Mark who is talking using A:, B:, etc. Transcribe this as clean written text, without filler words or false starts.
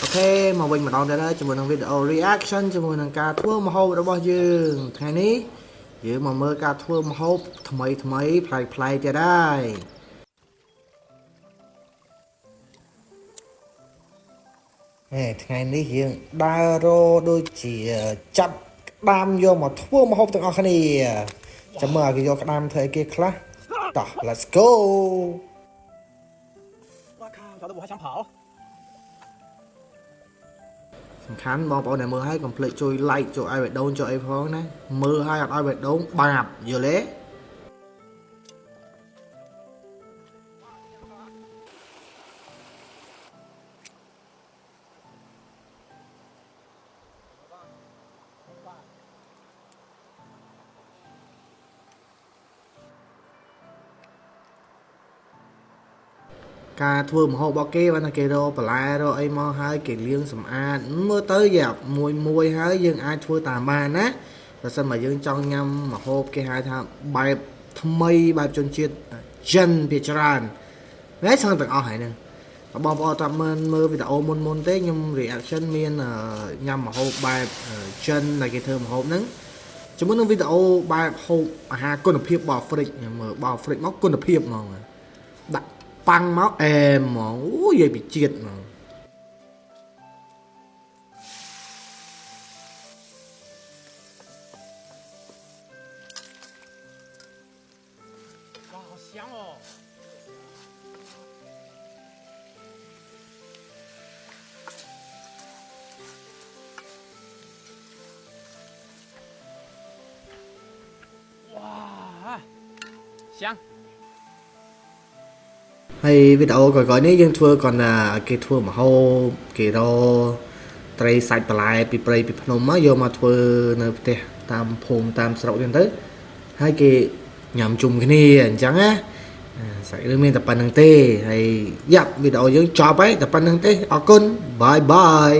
A: Ok, mà mình mà đón đây cho mình video reaction cho mình ca thua mà hộp đó bao dươngថ្ងៃនេះយើងមកមើលការធ្វើម្ហូបថ្មីប្លែកទៀតដែរថ្ងៃនេះយើងដើររដូចជាចាប់ក្តាមយកមកធ្វើម្ហូបទាំងអស់គ្នាចាំមើលគេយកក្តាមធ្វើអីគេខ្លះតោះ let's go
B: 我靠，搞得我还想跑。
A: សំខាន់បងប្អូនដែលមើលហើយកុំភ្លេចជួយ like ជួយឲ្យបេះដូងជួយអីផងណាមើលឲ្យអត់ឲ្យបេះដូងបាបយល់ទេការធ្វើម្ហូបរបស់គេបានតែគេរកបន្លែរកអីមកហើយគេលាងសម្អាតមើលទៅយ៉ាមួយហើយយើងអាចធ្វើតាមបានណាបើសិនមកយើងចង់ញ៉ាំម្ហូបគេហៅថាបែបថ្មីបែបជនជាតិចិនភាគច្រើនហើយសឹងទាំងអស់ហើយហ្នឹងបងប្អូនតាមមើលវីដេអូមុនទេខ្ញុំ reaction មានញ៉ាំម្ហូបបែបចិនដែលគេធ្វើម្ហូបហ្នឹងជាមួយនឹងវីដេអូបែបហូបអាហារគុណភាពរបស់អាហ្វ្រិកមើលរបស់អាហ្វ្រិកមកគុណភាពហ្មងដាក់ប៉ាំងមកអែមហ្មងអូយនិយាយពីជាតិហ្មង
B: 哇，好香哦！哇，香。
A: ហើយវីដេអូក្រោយៗនេះយើងធ្វើគាត់ថាគេធ្វើម្ហូបគេរកត្រីសាច់បន្លែពីព្រៃពីភ្នំមកយកមកធ្វើនៅផ្ទះតាមភូមិតាមស្រុកហ្នឹងទៅហើយគេញ៉ាំជុំគ្នាអញ្ចឹងណាសាច់រឿងមានតែប៉ុណ្្នឹងទេហើយយ៉ាប់វីដេអូយើងចប់ហើយតែប៉ុណ្្នឹងទេអរគុណបាយបាយ